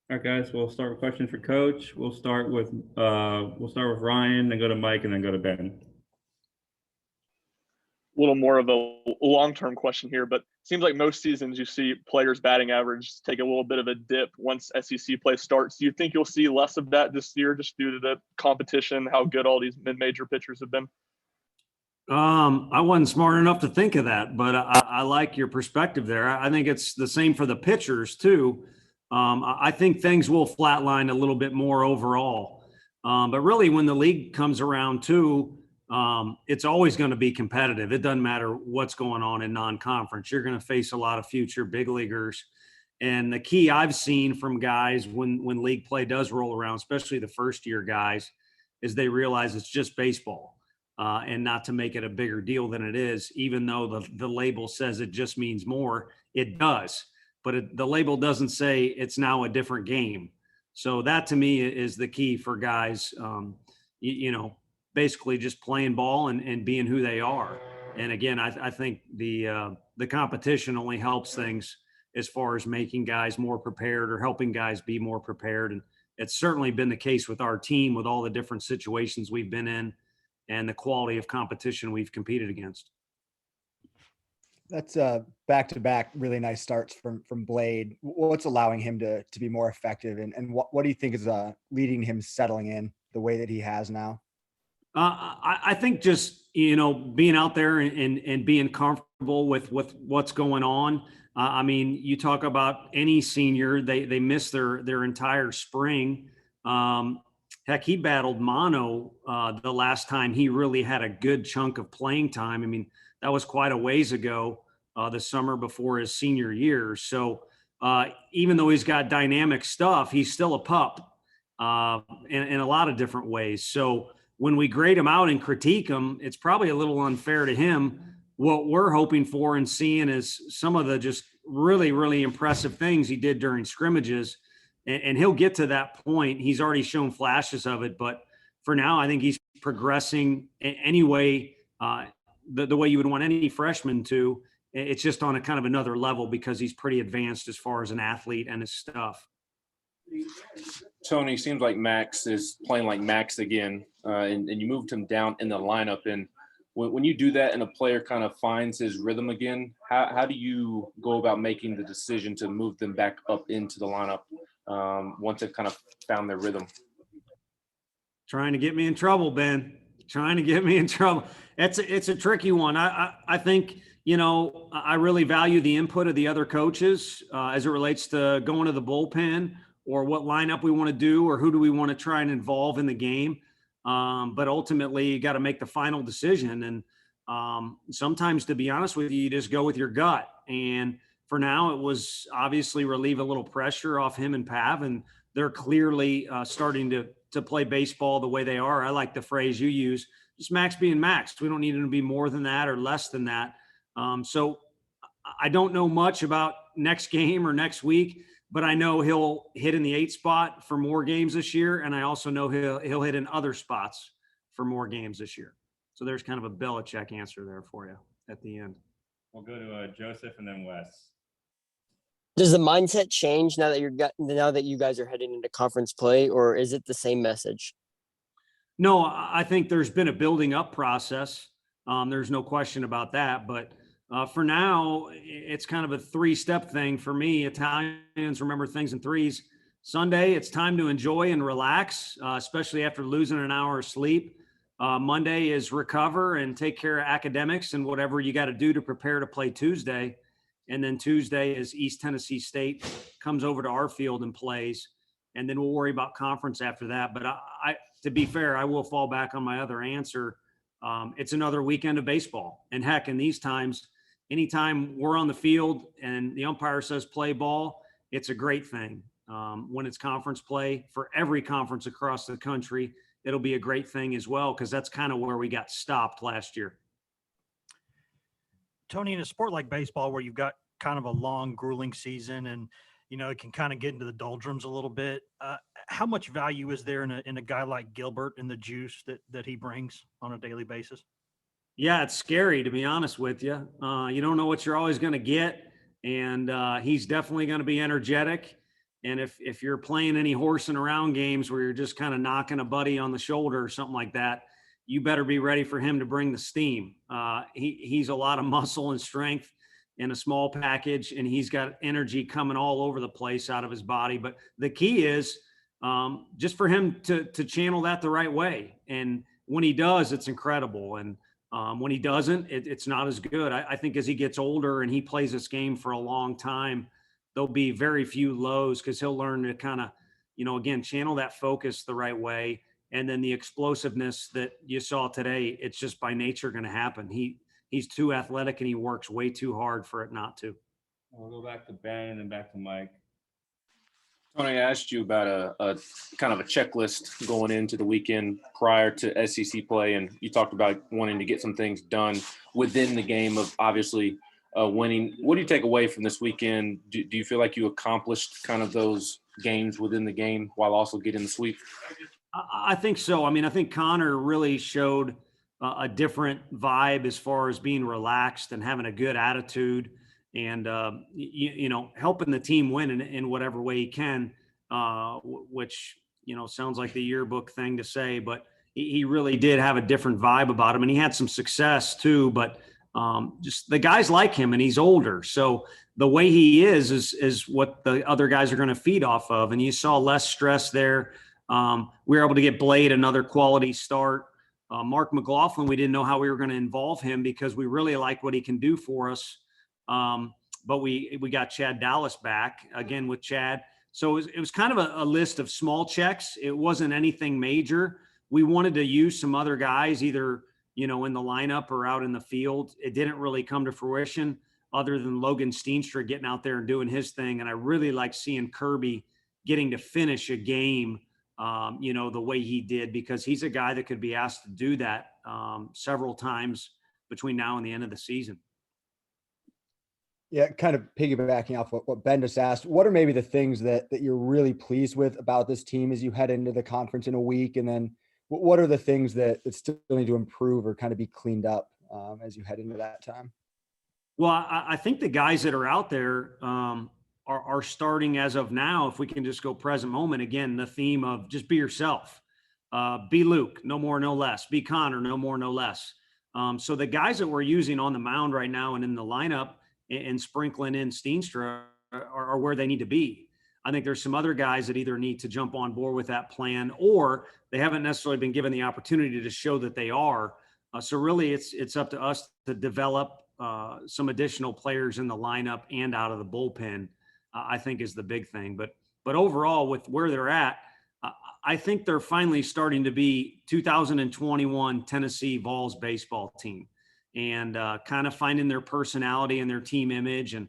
All right, guys, we'll start with questions for Coach. We'll start with Ryan, then go to Mike, and then go to Ben. A little more of a long-term question here, but it seems like most seasons you see players' batting average take a little bit of a dip once SEC play starts. Do you think you'll see less of that this year just due to the competition, how good all these mid-major pitchers have been? I wasn't smart enough to think of that, but I like your perspective there. I think it's the same for the pitchers too. I think things will flatline a little bit more overall. But really, when the league comes around too, it's always going to be competitive. It doesn't matter what's going on in non-conference. You're going to face a lot of future big leaguers. And the key I've seen from guys when league play does roll around, especially the first year guys, is they realize it's just baseball. And not to make it a bigger deal than it is, even though the label says it just means more, it does. But the label doesn't say it's now a different game. So that to me is the key for guys, basically just playing ball and being who they are. And again, I think the competition only helps things as far as making guys more prepared or helping guys be more prepared. And it's certainly been the case with our team with all the different situations we've been in and the quality of competition we've competed against. That's back-to-back really nice starts from Blade. What's allowing him to be more effective, and what do you think is leading him settling in the way that he has now? I think just being out there and being comfortable with what's going on. I mean, you talk about any senior, they miss their entire spring. Heck, he battled mono the last time he really had a good chunk of playing time. I mean, that was quite a ways ago, the summer before his senior year. So even though he's got dynamic stuff, he's still a pup in a lot of different ways. So when we grade him out and critique him, it's probably a little unfair to him. What we're hoping for and seeing is some of the just really, really impressive things he did during scrimmages. And he'll get to that point. He's already shown flashes of it, but for now, I think he's progressing anyway, the way you would want any freshman to. It's just on a kind of another level because he's pretty advanced as far as an athlete and his stuff. Tony, seems like Max is playing like Max again, and you moved him down in the lineup. And when you do that and a player kind of finds his rhythm again, how do you go about making the decision to move them back up into the lineup once they've kind of found their rhythm? Trying to get me in trouble, Ben. Trying to get me in trouble. It's a tricky one. I think, I really value the input of the other coaches as it relates to going to the bullpen or what lineup we want to do or who do we want to try and involve in the game. But ultimately, you got to make the final decision. And sometimes, to be honest with you, you just go with your gut. And for now, it was obviously relieve a little pressure off him and Pav, and they're clearly starting to play baseball the way they are. I like the phrase you use, just Max being Max. We don't need him to be more than that or less than that. So I don't know much about next game or next week, but I know he'll hit in the 8 spot for more games this year, and I also know he'll hit in other spots for more games this year. So there's kind of a Belichick answer there for you at the end. We'll go to Joseph and then Wes. Does the mindset change now that you guys are heading into conference play, or is it the same message? No, I think there's been a building up process. There's no question about that. But for now, it's kind of a 3-step thing for me. Italians remember things in threes. Sunday, it's time to enjoy and relax, especially after losing an hour of sleep. Monday is recover and take care of academics and whatever you got to do to prepare to play Tuesday. And then Tuesday is East Tennessee State comes over to our field and plays. And then we'll worry about conference after that. But to be fair, I will fall back on my other answer. It's another weekend of baseball. And heck, in these times, anytime we're on the field and the umpire says play ball, it's a great thing. When it's conference play for every conference across the country, it'll be a great thing as well, because that's kind of where we got stopped last year. Tony, in a sport like baseball where you've got kind of a long, grueling season and, it can kind of get into the doldrums a little bit, how much value is there in a guy like Gilbert and the juice that he brings on a daily basis? Yeah, it's scary, to be honest with you. You don't know what you're always going to get, and he's definitely going to be energetic. And if you're playing any horsing around games where you're just kind of knocking a buddy on the shoulder or something like that, you better be ready for him to bring the steam. He's a lot of muscle and strength in a small package, and he's got energy coming all over the place out of his body. But the key is just for him to channel that the right way. And when he does, it's incredible. And when he doesn't, it's not as good. I think as he gets older and he plays this game for a long time, there'll be very few lows because he'll learn to kind of, again, channel that focus the right way. And then the explosiveness that you saw today, it's just by nature going to happen. He's too athletic and he works way too hard for it not to. We'll go back to Ben and then back to Mike. Tony, I asked you about a kind of a checklist going into the weekend prior to SEC play, and you talked about wanting to get some things done within the game of obviously winning. What do you take away from this weekend? Do you feel like you accomplished kind of those games within the game while also getting the sweep? I think so. I mean, I think Connor really showed a different vibe as far as being relaxed and having a good attitude and, helping the team win in whatever way he can, which, sounds like the yearbook thing to say, but he really did have a different vibe about him. And he had some success too, but just the guys like him and he's older. So the way he is what the other guys are going to feed off of. And you saw less stress there. We were able to get Blade another quality start. Mark McLaughlin, we didn't know how we were going to involve him because we really like what he can do for us. But we got Chad Dallas back again with Chad. So it was kind of a list of small checks. It wasn't anything major. We wanted to use some other guys either, in the lineup or out in the field. It didn't really come to fruition other than Logan Steenstra getting out there and doing his thing. And I really like seeing Kirby getting to finish a game the way he did, because he's a guy that could be asked to do that several times between now and the end of the season. Yeah, kind of piggybacking off what Ben just asked, what are maybe the things that you're really pleased with about this team as you head into the conference in a week? And then what are the things that still need to improve or kind of be cleaned up as you head into that time? Well, I think the guys that are out there are starting as of now. If we can just go present moment, again, the theme of just be yourself. Be Luke, no more, no less. Be Connor, no more, no less. So the guys that we're using on the mound right now and in the lineup and sprinkling in Steenstra are where they need to be. I think there's some other guys that either need to jump on board with that plan or they haven't necessarily been given the opportunity to show that they are. So really it's up to us to develop some additional players in the lineup and out of the bullpen, I think is the big thing. But overall, with where they're at, I think they're finally starting to be 2021 Tennessee Vols baseball team and kind of finding their personality and their team image. And,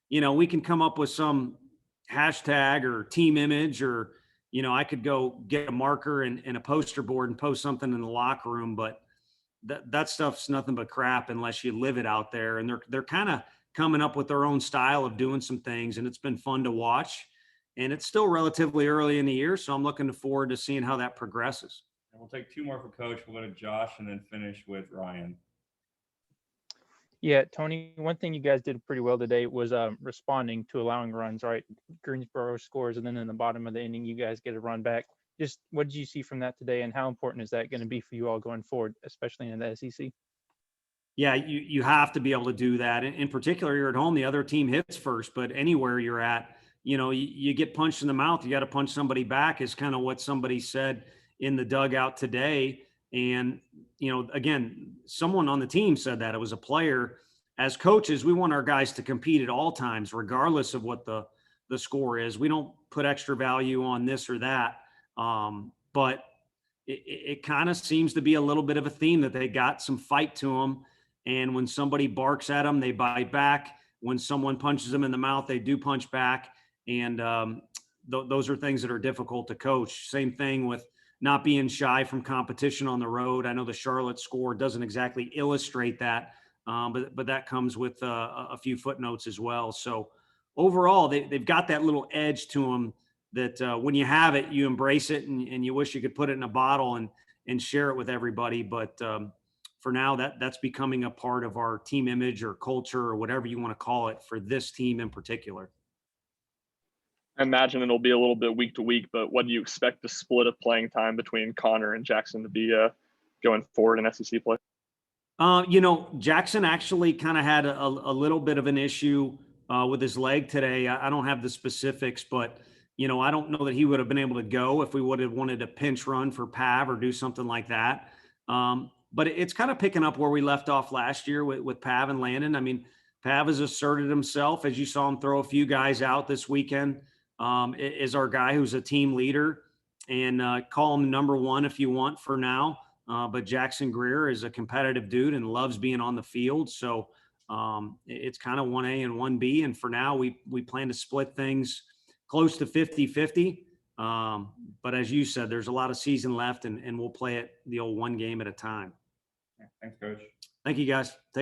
we can come up with some hashtag or team image or, I could go get a marker and a poster board and post something in the locker room, but that stuff's nothing but crap unless you live it out there. And they're kind of coming up with their own style of doing some things, and it's been fun to watch. And it's still relatively early in the year, so I'm looking forward to seeing how that progresses. And we'll take two more for Coach. We'll go to Josh and then finish with Ryan. Yeah, Tony, one thing you guys did pretty well today was responding to allowing runs, right? Greensboro scores, and then in the bottom of the inning, you guys get a run back. Just what did you see from that today, and how important is that going to be for you all going forward, especially in the SEC? Yeah, you have to be able to do that. In particular, you're at home, the other team hits first, but anywhere you're at, you get punched in the mouth, you got to punch somebody back is kind of what somebody said in the dugout today. And, again, someone on the team said that. It was a player. As coaches, we want our guys to compete at all times, regardless of what the score is. We don't put extra value on this or that. But it kind of seems to be a little bit of a theme that they got some fight to them. And when somebody barks at them, they bite back. When someone punches them in the mouth, they do punch back. And those are things that are difficult to coach. Same thing with not being shy from competition on the road. I know the Charlotte score doesn't exactly illustrate that, but that comes with a few footnotes as well. So overall, they've got that little edge to them that when you have it, you embrace it and you wish you could put it in a bottle and share it with everybody. But for now, that's becoming a part of our team image or culture or whatever you want to call it for this team in particular. imagine it'll be a little bit week to week, but what do you expect the split of playing time between Connor and Jackson to be going forward in SEC play? Jackson actually kind of had a little bit of an issue with his leg today. I don't have the specifics, but I don't know that he would have been able to go if we would have wanted to pinch run for Pav or do something like that. But it's kind of picking up where we left off last year with Pav and Landon. I mean, Pav has asserted himself, as you saw him throw a few guys out this weekend, is our guy who's a team leader, and call him number one if you want for now. But Jackson Greer is a competitive dude and loves being on the field. So it's kind of 1A and 1B. And for now, we plan to split things close to 50-50. But as you said, there's a lot of season left, and we'll play it the old one game at a time. Thanks, Coach. Thank you, guys. Take